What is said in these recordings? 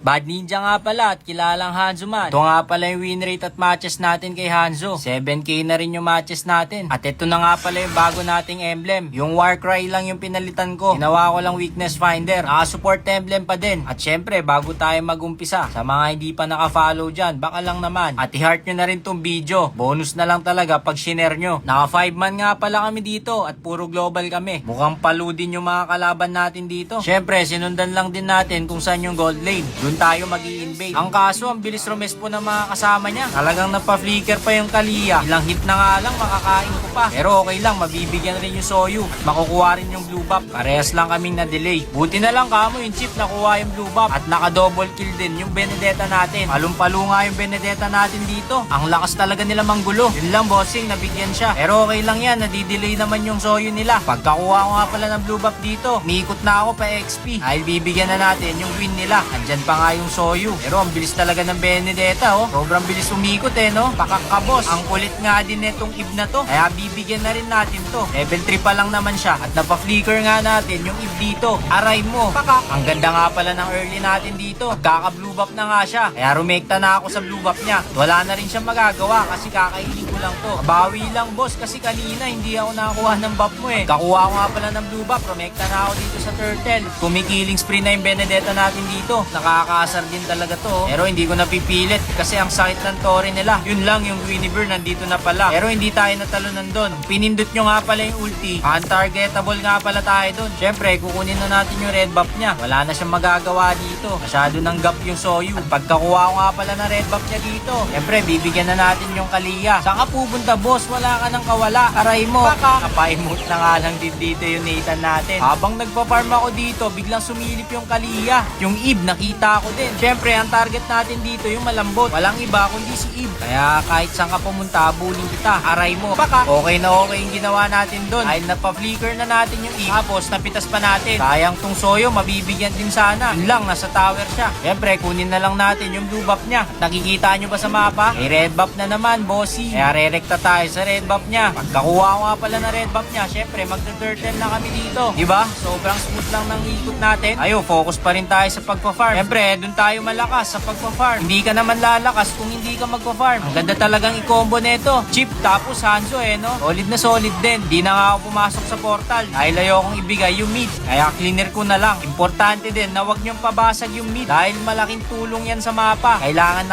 Bad Ninja nga pala at kilalang Hanzo man. Ito nga pala yung win rate at matches natin kay Hanzo. 7k na rin yung matches natin. At ito na nga pala yung bago nating emblem. Yung Warcry lang yung pinalitan ko. Ginawa ko lang weakness finder. Naka-support emblem pa din. At syempre, bago tayo mag-umpisa, sa mga hindi pa naka-follow dyan, baka lang naman. At i-heart nyo na rin tong video. Bonus na lang talaga pag share nyo. Naka 5 man nga pala kami dito at puro global kami. Mukhang palo din yung mga kalaban natin dito. Syempre, sinundan lang din natin kung saan yung gold lane. Doon tayo mag-i-invade. Ang kaso, ang bilis rumespo ng mga kasama niya. Talagang napa-flicker pa yung Kalia. Ilang hit na nga lang, makakain ko pa. Pero okay lang, mabibigyan rin yung Soyu. Makukuha rin yung blue buff. Parehas lang kaming na-delay. Buti na lang kamo yung chip nakuha yung blue buff. At naka-double kill din yung Benedetta natin. Palong-palo nga yung Benedetta natin dito. Ang lakas talaga nila manggulo. Yun lang bossing, nabigyan siya. Pero okay lang yan, nadidelay naman yung Soyu nila. Pagkakuha ko nga pala ng blue buff dito, miikot na ako pa XP. Dahil bibigyan na natin yung win nila. Andyan pa nga yung Soyu. Pero ang bilis talaga ng Benedetta, oh. Sobrang bilis umikot no. Pakakabos. Ang kulit nga din netong Eve na to. Kaya bibigyan na rin natin to. Level 3 pa lang naman siya. At napa-flicker nga natin yung Eve dito. Aray mo. Pakak. Ang ganda nga pala ng early natin dito. Magkaka-blue buff na nga siya. Kaya rumekta na ako sa blue buff niya. Wala na rin siyang magagawa kasi kakainin ko lang to. Bawi lang boss kasi kanina hindi ako nakakuha ng buff mo eh. Kakuha ko nga pala ng blue buff. Rumekta na ako dito sa turtle. Kumikilling spree na yung Benedetta natin dito. Nakakaasar din talaga to. Pero hindi ko napipilit kasi ang sakit ng tori nila. Yun lang yung Guinevere nandito na pala. Pero hindi tayo natalunan doon. Pinindot nyo nga pala yung ulti. Untargetable nga pala tayo doon. Syempre, kukunin na natin yung red buff niya. Wala na siyang magagawa dito. Masyado ng gap yung Soyu. At pagkakuha ko nga pala na red buff niya dito, syempre, bibigyan na natin yung Kalia. Saan ka pupunta, boss? Wala ka nang kawala. Aray mo. Baka. Napaimot na nga lang din dito yung Nathan natin. Habang nagpa-farm ako dito, biglang sumilip yung Kalia. Yung Eve, nakita ko din. Syempre, ang target natin dito yung malambot. Walang iba kundi si Eve. Kaya kahit saan ka pumunta, bullying kita. Aray mo. Baka. Okay na okay yung ginawa natin doon. Dahil napa-flicker na natin yung Eve. Tapos, napitas pa natin. Sayang tong Soyo, mabibigyan din sana. Yun lang, nasa tower siya. Syempre, kunin na lang natin yung blue buff niya. Nakikita nyo ba sa mapa? May red buff na naman, bossy. Kaya re-recta tayo sa red buff niya. Pagkakuha ko nga pala na red buff niya, syempre, magta-turtle na kami dito. Diba? Sobrang smooth lang ng ikot natin. Ayo, focus pa rin tayo sa pagpa-farm. Syempre, dun tayo malakas sa pagpa-farm. Hindi ka naman lalakas kung hindi ka magpa-farm. Ang ganda talagang i-combo nito. Chip tapos Hanzo no? Solid na solid din. Di na nga ako pumasok sa portal. Dahil ayokong ibigay yung mid. Kaya cleaner ko na lang. Importante din na wag niyong pabasag yung mid. Dahil malaking tulong yan sa mapa. Kailangan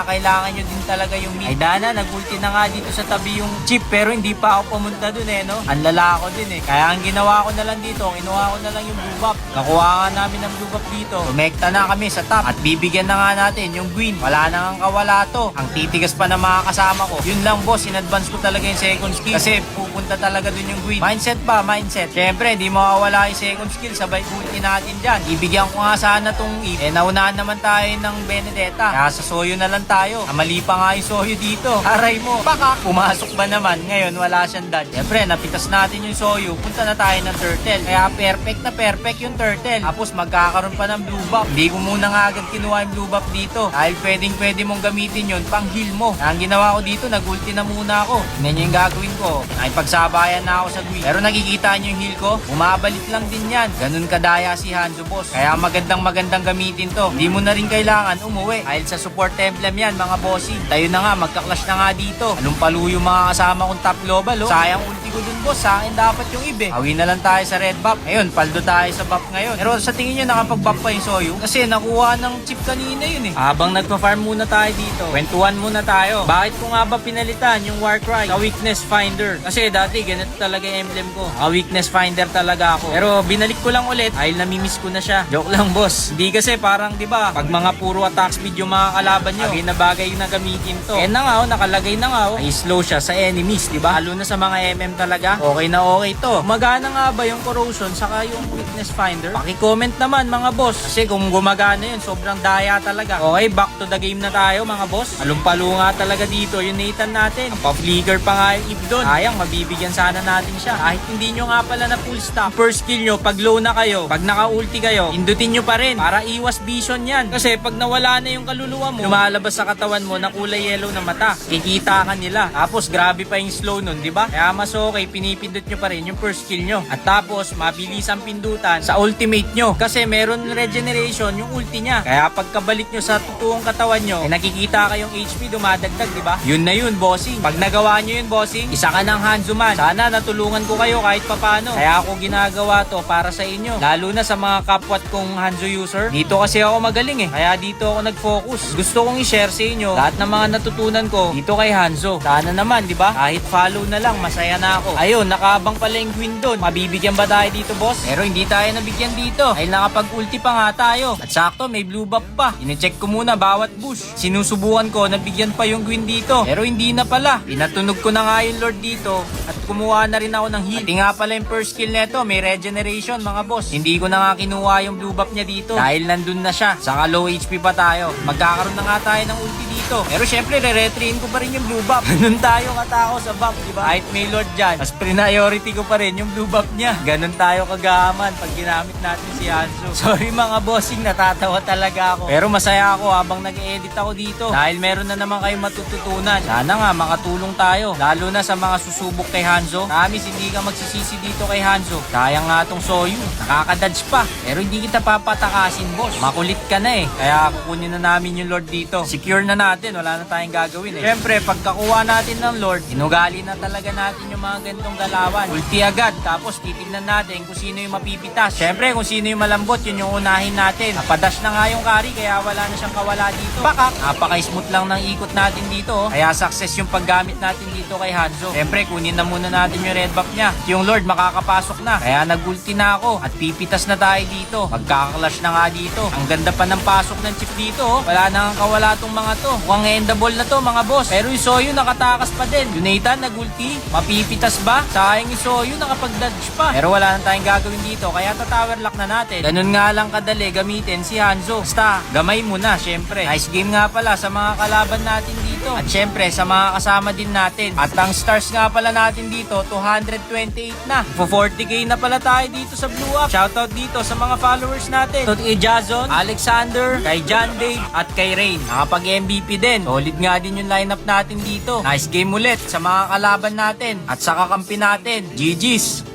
nyo din talaga yung mid. Ay Dana, nag-ulti na nga dito sa tabi yung chip. Pero hindi pa ako pumunta dun no? Ang lala ko din Kaya ang ginawa ko na lang dito, kinuha ko na lang yung blue buff. Nakuha nga namin ng blue buff dito. Tumekta na kami sa top. At bibigyan na nga natin yung Gwyn. Wala na nga kawala to. Ang titigas pa na mga kasama ko. Yun lang boss, in-advance ko talaga yung second skill. Kasi pupunta talaga dun yung Gwyn. Mindset ba? Mindset. Syempre, hindi mawawala yung second skill. Sabay ulti natin dyan. Ibigyan ko nga sana tong Eve. Naunahan naman tayo ng Benedetta. Kaya sa Soyu na lang tayo. Mali pa nga yung Soyu dito. Aray mo. Baka pumasok ba naman? Ngayon, wala siyang dodge. Syempre, napitas natin yung Soyu. Punta na tayo ng turtle. Kaya perfect na perfect yung turtle. Tapos magkakaroon pa ng blue buff. Hindi ko muna nga agad kinuha yung blue buff dito. Dahil pwede mong gamitin yun pang heal mo. Ang ginawa ko dito, nag-ulti na muna ako. Tingnan nyo yung gagawin ko. Nakipagsabayan na ako sa Gwyn. Pero nakikita nyo yung heal ko? Bumabalik lang din yan. Ganun kadaya si Hanzo boss. Kaya magandang gamitin to. Hindi mo na rin kailangan umuwi. Dahil sa support emblem yan mga bossing. Tayo na nga, magka-clash na nga dito. Alumpalo yung mga kasama kong top global Sayang ulti ko dun boss. Sa akin dapat yung Eve Hawi na lang tayo sa red buff. Ngayon, paldo tayo sa buff ngayon. Pero sa tingin nyo nakapag-buff pa yung Soyu? Kasi nakuha ng chip kanina yun Habang nagpa-farm muna tayo dito, kwentuhan muna tayo. Bakit ko nga ba pinalitan yung Warcry sa weakness finder? Kasi dati ganito talaga yung emblem ko. Weakness finder talaga ako. Pero binalik ko lang ulit dahil namimiss ko na siya. Joke lang boss. Hindi kasi parang 'di ba, pag mga puro attack speed yung mga kalaban nyo, bagay na bagay na gamitin to. Na nga nakalagay na nga ay slow siya sa enemies, 'di ba? Lalo na sa mga MM talaga. Okay na okay to. Magana nga ba yung corrosion saka yung weakness finder? Paki-comment naman mga boss. Kasi kung gumagana yun, sobrang daya talaga. Okay, back to the game na tayo mga boss. Alumpalo nga talaga dito yung Nathan natin. Ang pa-flicker pa nga yung Eve doon. Sayang, mabibigyan sana natin siya. Kahit hindi nyo nga pala na full stop. First skill nyo, pag low na kayo, pag naka-ulti kayo, indutin nyo pa rin para iwas vision yan. Kasi pag nawala na yung kaluluwa mo, lumalabas sa katawan mo na kulay yellow na mata. Kikita ka nila. Tapos grabe pa yung slow nun, di ba? Kaya mas okay okay, pinipindot nyo pa rin yung first skill nyo. At tapos, mabilis ang pindutan sa ultimate nyo. Kasi meron regeneration yung ulti niya. Kaya pagkabalik nyo sa totoong katawan nyo, nakikita kayong HP dumadagdag, di ba? Yun na yun, bossing. Pag nagawa nyo yun, bossing, isa ka ng Hanzo man. Sana natulungan ko kayo kahit papano. Kaya ako ginagawa to para sa inyo. Lalo na sa mga kapwat kong Hanzo user. Dito kasi ako magaling Kaya dito ako nag-focus. Gusto kong i-share sa inyo lahat ng mga natutunan ko dito kay Hanzo. Sana naman, di ba? Kahit follow na lang, masaya na ako. Ayun, nakaabang pala yung Gwyn doon. Mabibigyan ba tayo dito, boss? Pero hindi tayo nabigyan dito. Dahil nakapag-ulti pa nga tayo. At sakto, may blue buff pa. Ine-check ko muna bawat bush. Sinusubukan ko, nabigyan pa yung Gwyn dito. Pero hindi na pala. Pinatunog ko na nga yung Lord dito. At kumuha na rin ako ng heal. Pati nga pala yung first skill neto, may regeneration mga boss. Hindi ko na nga kinuha yung blue buff niya dito. Dahil nandun na siya. Saka low HP pa tayo. Magkakaroon na nga tayo ng ulti dito. Pero syempre, re-retrain ko pa rin yung blue buff. Ganun tayo katako sa buff, diba? Kahit may Lord dyan, mas priority ko pa rin yung blue buff niya. Ganun tayo kagaman pag ginamit natin si Hanzo. Sorry mga bossing, natatawa talaga ako. Pero masaya ako habang nag-edit ako dito. Dahil meron na naman kayong matututunan. Sana nga makatulong tayo. Lalo na sa mga susubok kay Hanzo. Promise, hindi ka magsisisi dito kay Hanzo. Kaya nga tong Soyu. Nakakadodge pa. Pero hindi kita papatakasin, boss. Makulit ka na Kaya kukunin na namin yung Lord dito. Secure na natin. Wala na tayong gagawin Siyempre, pagkakuha natin ng Lord, inugali na talaga natin yung mga ganitong galawan. Ulti agad. Tapos titignan natin kung sino yung mapipitas. Siyempre, kung sino yung malambot, yun yung unahin natin. Napadash na nga yung carry, kaya wala na siyang kawala dito. Bakak! Napaka-smooth lang ng ikot natin dito. Kaya success yung paggamit natin dito kay Hanzo. Siyempre, kunin na muna natin yung red buff niya. Yung Lord makakapasok na. Kaya nag-ulti na ako. At pipitas na tayo dito. Magkaka-clash na nga dito. Ang ganda pa ng pasok ng chip dito. Wala na nga kawala tong mga to. Mukhang endable na to mga boss. Pero yung Soyu nakatakas pa din. Yung Nathan nag-ulti. Mapipitas ba? Sayang yung Soyu nakapag-dodge pa. Pero wala na tayong gagawin dito. Kaya tatower lock na natin. Ganun nga lang kadali gamitin si Hanzo. Basta gamay mo na syempre. Nice game nga pala sa mga kalaban natin dito. At syempre sa mga kasama din natin. At ang stars nga pala natin dito 228 na. For 40k na pala tayo dito sa Blue Up. Shoutout dito sa mga followers natin. So kay Jason, Alexander, kay John Dave at kay Rain. Nakapag-MVP din. Solid nga din yung lineup natin dito. Nice game ulit sa mga kalaban natin at sa kakampi natin. GG's!